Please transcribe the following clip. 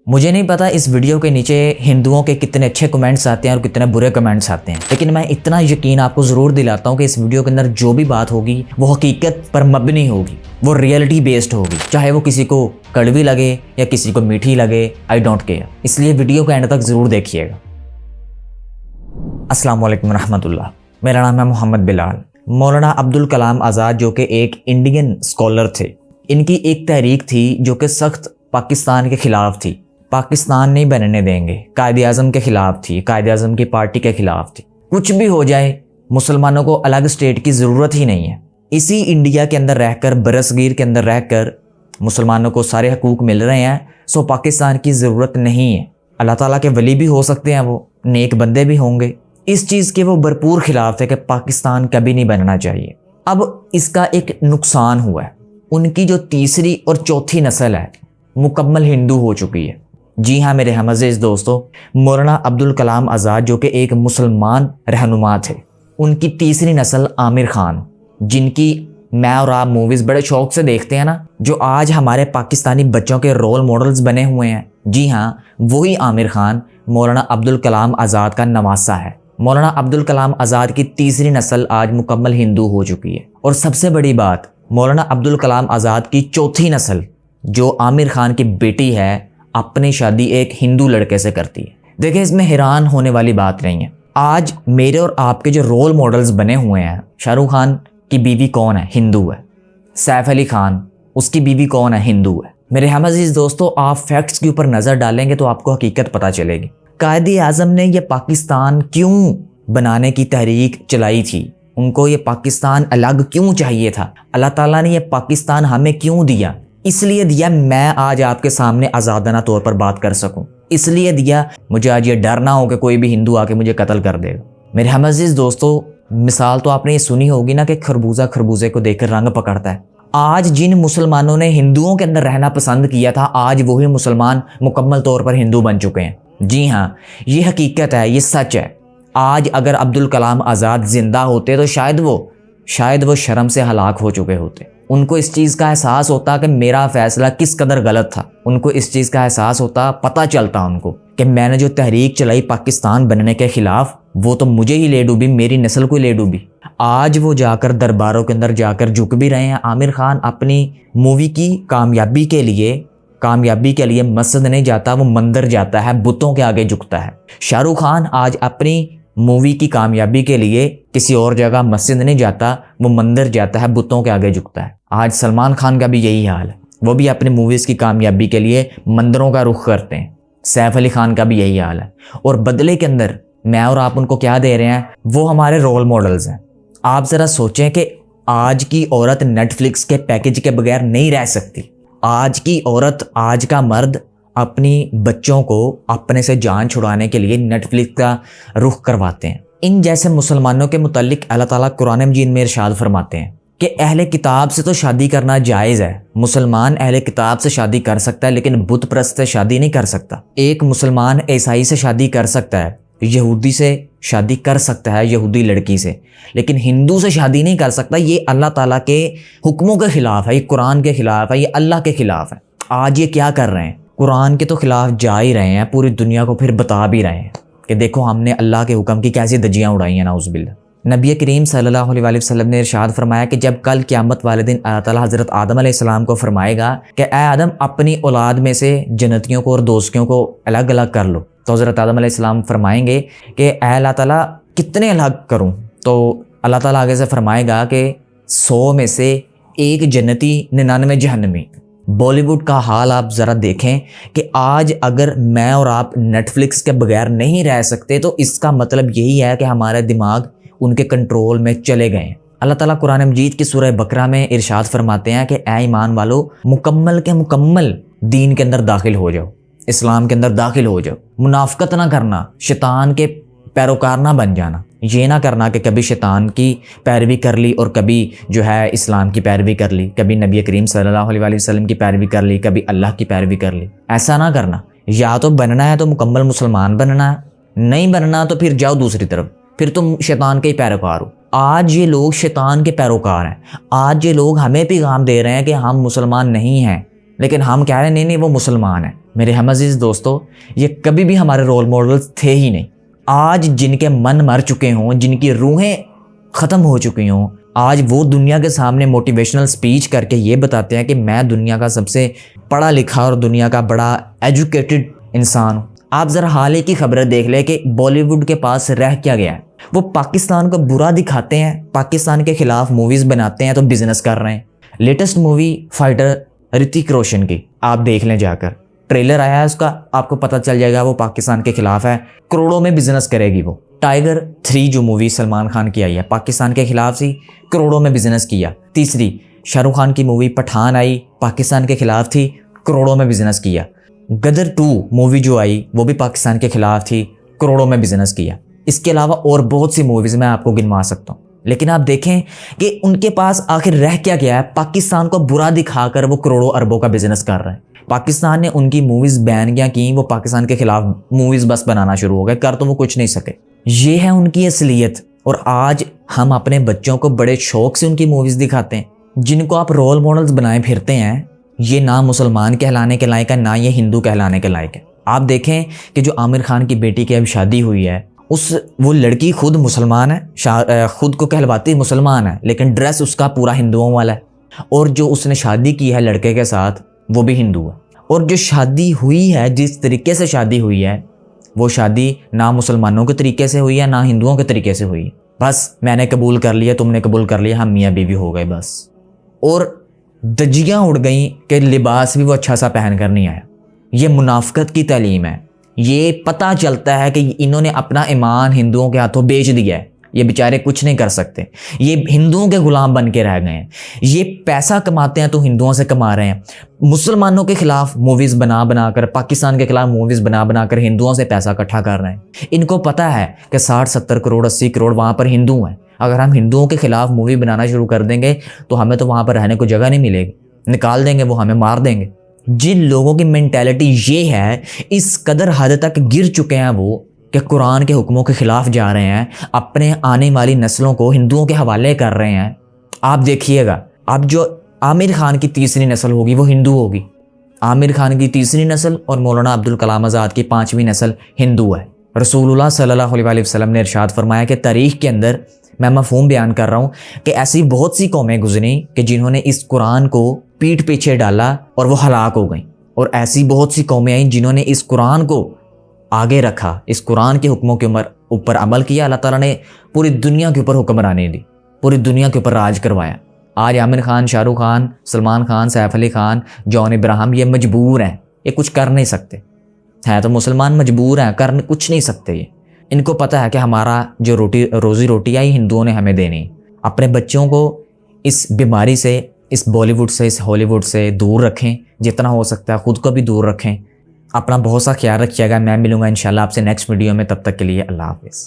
مجھے نہیں پتا اس ویڈیو کے نیچے ہندوؤں کے کتنے اچھے کمنٹس آتے ہیں اور کتنے برے کمنٹس آتے ہیں، لیکن میں اتنا یقین آپ کو ضرور دلاتا ہوں کہ اس ویڈیو کے اندر جو بھی بات ہوگی وہ حقیقت پر مبنی ہوگی، وہ ریئلٹی بیسڈ ہوگی، چاہے وہ کسی کو کڑوی لگے یا کسی کو میٹھی لگے، آئی ڈونٹ کیئر۔ اس لیے ویڈیو کو اینڈ تک ضرور دیکھیے گا۔ السلام علیکم ورحمۃ اللہ، میرا نام ہے محمد بلال۔ مولانا عبدالکلام آزاد جو کہ ایک انڈین اسکالر تھے، ان کی ایک تحریک تھی جو کہ سخت پاکستان کے خلاف تھی، پاکستان نہیں بننے دیں گے، قائد اعظم کے خلاف تھی، قائد اعظم کی پارٹی کے خلاف تھی۔ کچھ بھی ہو جائے مسلمانوں کو الگ اسٹیٹ کی ضرورت ہی نہیں ہے، اسی انڈیا کے اندر رہ کر، برصغیر کے اندر رہ کر مسلمانوں کو سارے حقوق مل رہے ہیں، سو پاکستان کی ضرورت نہیں ہے۔ اللہ تعالیٰ کے ولی بھی ہو سکتے ہیں، وہ نیک بندے بھی ہوں گے، اس چیز کے وہ بھرپور خلاف ہے کہ پاکستان کبھی نہیں بننا چاہیے۔ اب اس کا ایک نقصان ہوا ہے، ان کی جو تیسری اور چوتھی نسل ہے مکمل ہندو ہو چکی ہے۔ جی ہاں میرے ہم عزیز دوستو، مولانا عبدالکلام آزاد جو کہ ایک مسلمان رہنما تھے، ان کی تیسری نسل عامر خان، جن کی میں اور آپ موویز بڑے شوق سے دیکھتے ہیں نا، جو آج ہمارے پاکستانی بچوں کے رول ماڈلز بنے ہوئے ہیں، جی ہاں وہی عامر خان مولانا عبدالکلام آزاد کا نواسہ ہے۔ مولانا عبدالکلام آزاد کی تیسری نسل آج مکمل ہندو ہو چکی ہے، اور سب سے بڑی بات، مولانا عبدالکلام آزاد کی چوتھی نسل جو عامر خان کی بیٹی ہے، اپنی شادی ایک ہندو لڑکے سے کرتی ہے۔ دیکھیں اس میں حیران ہونے والی بات نہیں ہے۔ آج میرے اور آپ کے جو رول ماڈلز بنے ہوئے ہیں، شاہ رخ خان کی بیوی کون ہے؟ ہندو ہے۔ سیف علی خان، اس کی بیوی کون ہے؟ ہندو ہے۔ میرے ہم عزیز دوستو، آپ فیکٹس کے اوپر نظر ڈالیں گے تو آپ کو حقیقت پتہ چلے گی۔ قائد اعظم نے یہ پاکستان کیوں بنانے کی تحریک چلائی تھی؟ ان کو یہ پاکستان الگ کیوں چاہیے تھا؟ اللہ تعالیٰ نے یہ پاکستان ہمیں کیوں دیا؟ اس لیے دیا میں آج آپ کے سامنے آزادانہ طور پر بات کر سکوں، اس لیے دیا مجھے آج یہ ڈر نہ ہو کہ کوئی بھی ہندو آ کے مجھے قتل کر دے گا۔ میرے ہم عزیز دوستو، مثال تو آپ نے یہ سنی ہوگی نا کہ خربوزہ خربوزے کو دیکھ کر رنگ پکڑتا ہے۔ آج جن مسلمانوں نے ہندوؤں کے اندر رہنا پسند کیا تھا، آج وہی مسلمان مکمل طور پر ہندو بن چکے ہیں۔ جی ہاں یہ حقیقت ہے، یہ سچ ہے۔ آج اگر عبدالکلام آزاد زندہ ہوتے تو شاید وہ شرم سے ہلاک ہو چکے ہوتے۔ ان کو اس چیز کا احساس ہوتا کہ میرا فیصلہ کس قدر غلط تھا، ان کو اس چیز کا احساس ہوتا، پتہ چلتا ان کو کہ میں نے جو تحریک چلائی پاکستان بننے کے خلاف، وہ تو مجھے ہی لے ڈوبی، میری نسل کو لے ڈوبی۔ آج وہ جا کر درباروں کے اندر جا کر جھک بھی رہے ہیں۔ عامر خان اپنی مووی کی کامیابی کے لیے مسجد نہیں جاتا، وہ مندر جاتا ہے، بتوں کے آگے جھکتا ہے۔ شاہ رخ خان آج اپنی مووی کی کامیابی کے لیے کسی اور جگہ مسجد نہیں جاتا، وہ مندر جاتا ہے، بتوں کے آگے جھکتا ہے۔ آج سلمان خان کا بھی یہی حال ہے، وہ بھی اپنی موویز کی کامیابی کے لیے مندروں کا رخ کرتے ہیں۔ سیف علی خان کا بھی یہی حال ہے، اور بدلے کے اندر میں اور آپ ان کو کیا دے رہے ہیں؟ وہ ہمارے رول ماڈلز ہیں۔ آپ ذرا سوچیں کہ آج کی عورت نیٹ فلکس کے پیکج کے بغیر نہیں رہ سکتی۔ آج کی عورت، آج کا مرد اپنی بچوں کو اپنے سے جان چھڑانے کے لیے نیٹ فلکس کا رخ کرواتے ہیں۔ ان جیسے مسلمانوں کے متعلق اللہ تعالیٰ قرآن مجید میں ارشاد فرماتے ہیں کہ اہل کتاب سے تو شادی کرنا جائز ہے، مسلمان اہل کتاب سے شادی کر سکتا ہے لیکن بت پرست سے شادی نہیں کر سکتا۔ ایک مسلمان عیسائی سے شادی کر سکتا ہے، یہودی سے شادی کر سکتا ہے، یہودی لڑکی سے، لیکن ہندو سے شادی نہیں کر سکتا۔ یہ اللہ تعالیٰ کے حکموں کے خلاف ہے، یہ قرآن کے خلاف ہے، یہ اللہ کے خلاف ہے۔ آج یہ کیا کر رہے ہیں؟ قرآن کے تو خلاف جا ہی رہے ہیں، پوری دنیا کو پھر بتا بھی رہے ہیں کہ دیکھو ہم نے اللہ کے حکم کی کیسی دجیاں اڑائی ہیں، نعوذ باللہ۔ نبی کریم صلی اللہ علیہ وآلہ وسلم نے ارشاد فرمایا کہ جب کل قیامت والے دن اللہ تعالیٰ حضرت آدم علیہ السلام کو فرمائے گا کہ اے آدم اپنی اولاد میں سے جنتیوں کو اور دوزخیوں کو الگ الگ کر لو، تو حضرت آدم علیہ السلام فرمائیں گے کہ اے اللہ تعالیٰ کتنے الگ کروں؟ تو اللہ تعالیٰ آگے سے فرمائے گا کہ 100 میں سے 1 جنتی 99 جہنمی۔ بالی ووڈ کا حال آپ ذرا دیکھیں کہ آج اگر میں اور آپ نیٹ فلکس کے بغیر نہیں رہ سکتے تو اس کا مطلب یہی ہے کہ ہمارے دماغ ان کے کنٹرول میں چلے گئے ہیں۔ اللہ تعالیٰ قرآن مجید کی سورہ بقرہ میں ارشاد فرماتے ہیں کہ اے ایمان والو، مکمل کے مکمل دین کے اندر داخل ہو جاؤ، اسلام کے اندر داخل ہو جاؤ، منافقت نہ کرنا، شیطان کے پیروکار نہ بن جانا۔ یہ نہ کرنا کہ کبھی شیطان کی پیروی کر لی اور کبھی جو ہے اسلام کی پیروی کر لی، کبھی نبی کریم صلی اللہ علیہ وآلہ وسلم کی پیروی کر لی، کبھی اللہ کی پیروی کر لی۔ ایسا نہ کرنا۔ یا تو بننا ہے تو مکمل مسلمان بننا ہے، نہیں بننا تو پھر جاؤ دوسری طرف، پھر تم شیطان کے ہی پیروکار ہو۔ آج یہ لوگ شیطان کے پیروکار ہیں۔ آج یہ لوگ ہمیں پیغام دے رہے ہیں کہ ہم مسلمان نہیں ہیں، لیکن ہم کہہ رہے ہیں نہیں وہ مسلمان ہیں۔ میرے ہم عزیز دوستو، یہ کبھی بھی ہمارے رول ماڈلز تھے ہی نہیں۔ آج جن کے من مر چکے ہوں، جن کی روحیں ختم ہو چکی ہوں، آج وہ دنیا کے سامنے موٹیویشنل سپیچ کر کے یہ بتاتے ہیں کہ میں دنیا کا سب سے پڑھا لکھا اور دنیا کا بڑا ایجوکیٹڈ انسان ہوں۔ آپ ذرا حال ہی کی خبریں دیکھ لیں کہ بالی ووڈ کے پاس رہ کیا گیا ہے۔ وہ پاکستان کو برا دکھاتے ہیں، پاکستان کے خلاف موویز بناتے ہیں تو بزنس کر رہے ہیں۔ لیٹسٹ مووی فائٹر رتک روشن کی آپ دیکھ لیں، جا کر ٹریلر آیا ہے اس کا، آپ کو پتہ چل جائے گا وہ پاکستان کے خلاف ہے، کروڑوں میں بزنس کرے گی وہ۔ ٹائگر 3 جو مووی سلمان خان کی آئی ہے، پاکستان کے خلاف سی، کروڑوں میں بزنس کیا۔ تیسری شاہ رخ خان کی مووی پٹھان آئی، پاکستان کے خلاف تھی، کروڑوں میں بزنس کیا۔ غدر 2 مووی جو آئی وہ بھی پاکستان کے خلاف تھی، کروڑوں میں بزنس کیا۔ اس کے علاوہ اور بہت سی موویز میں آپ کو گنوا سکتا ہوں، لیکن آپ دیکھیں کہ ان کے پاس آخر رہ کیا گیا ہے۔ پاکستان کو برا دکھا کر وہ کروڑوں اربوں کا بزنس کر رہے ہیں۔ پاکستان نے ان کی موویز بین کیا کی، وہ پاکستان کے خلاف موویز بس بنانا شروع ہو گئے، کر تو وہ کچھ نہیں سکے۔ یہ ہے ان کی اصلیت، اور آج ہم اپنے بچوں کو بڑے شوق سے ان کی موویز دکھاتے ہیں۔ جن کو آپ رول ماڈلز بنائے پھرتے ہیں، یہ نہ مسلمان کہلانے کے لائق ہے، نہ یہ ہندو کہلانے کے لائق ہے۔ آپ دیکھیں کہ جو عامر خان کی بیٹی کی اب شادی ہوئی ہے، وہ لڑکی خود مسلمان ہے، خود کو کہلواتی مسلمان ہے، لیکن ڈریس اس کا پورا ہندوؤں والا ہے، اور جو اس نے شادی کی ہے لڑکے کے ساتھ وہ بھی ہندو ہے، اور جو شادی ہوئی ہے، جس طریقے سے شادی ہوئی ہے، وہ شادی نہ مسلمانوں کے طریقے سے ہوئی ہے، نہ ہندوؤں کے طریقے سے ہوئی ہے۔ بس میں نے قبول کر لیا، تم نے قبول کر لیا، ہم میاں بیوی ہو گئے بس۔ اور دجیاں اڑ گئیں کہ لباس بھی وہ اچھا سا پہن کر نہیں آیا۔ یہ منافقت کی تعلیم ہے۔ یہ پتہ چلتا ہے کہ انہوں نے اپنا ایمان ہندوؤں کے ہاتھوں بیچ دیا ہے۔ یہ بیچارے کچھ نہیں کر سکتے، یہ ہندوؤں کے غلام بن کے رہ گئے ہیں۔ یہ پیسہ کماتے ہیں تو ہندوؤں سے کما رہے ہیں۔ مسلمانوں کے خلاف موویز بنا کر، پاکستان کے خلاف موویز بنا کر ہندوؤں سے پیسہ اکٹھا کر رہے ہیں۔ ان کو پتہ ہے کہ 60-70 کروڑ 80 کروڑ وہاں پر ہندو ہیں۔ اگر ہم ہندوؤں کے خلاف مووی بنانا شروع کر دیں گے تو ہمیں تو وہاں پر رہنے کو جگہ نہیں ملے گی، نکال دیں گے، وہ ہمیں مار دیں گے۔ جن لوگوں کی مینٹیلٹی یہ ہے، اس قدر حد تک گر چکے ہیں وہ کہ قرآن کے حکموں کے خلاف جا رہے ہیں، اپنے آنے والی نسلوں کو ہندوؤں کے حوالے کر رہے ہیں۔ آپ دیکھیے گا، اب جو عامر خان کی تیسری نسل ہوگی وہ ہندو ہوگی۔ عامر خان کی تیسری نسل اور مولانا عبدالکلام آزاد کی 5ویں نسل ہندو ہے۔ رسول اللہ صلی اللہ علیہ وسلم نے ارشاد فرمایا کہ تاریخ کے اندر، میں مفہوم بیان کر رہا ہوں، کہ ایسی بہت سی قومیں گزری کہ جنہوں نے اس قرآن کو پیٹھ پیچھے ڈالا اور وہ ہلاک ہو گئیں، اور ایسی بہت سی قومیں آئیں جنہوں نے اس قرآن کو آگے رکھا، اس قرآن کے حکموں کے اوپر عمل کیا۔ اللہ تعالیٰ نے پوری دنیا کے اوپر حکمرانی دی، پوری دنیا کے اوپر راج کروایا۔ آج عامر خان، شاہ رخ خان، سلمان خان، سیف علی خان، جان ابراہیم، یہ مجبور ہیں، یہ کچھ کر نہیں سکتے ہیں، تو مسلمان مجبور ہیں، کچھ نہیں سکتے۔ یہ ان کو پتہ ہے کہ ہمارا جو روزی روٹی ہے ہندوؤں نے ہمیں دینی۔ اپنے بچوں کو اس بیماری سے، اس بالی ووڈ سے، اس ہالی ووڈ سے دور رکھیں، جتنا ہو سکتا ہے خود کو بھی دور رکھیں۔ اپنا بہت سا خیال رکھیے گا۔ میں ملوں گا انشاءاللہ آپ سے نیکسٹ ویڈیو میں، تب تک کے لیے اللہ حافظ۔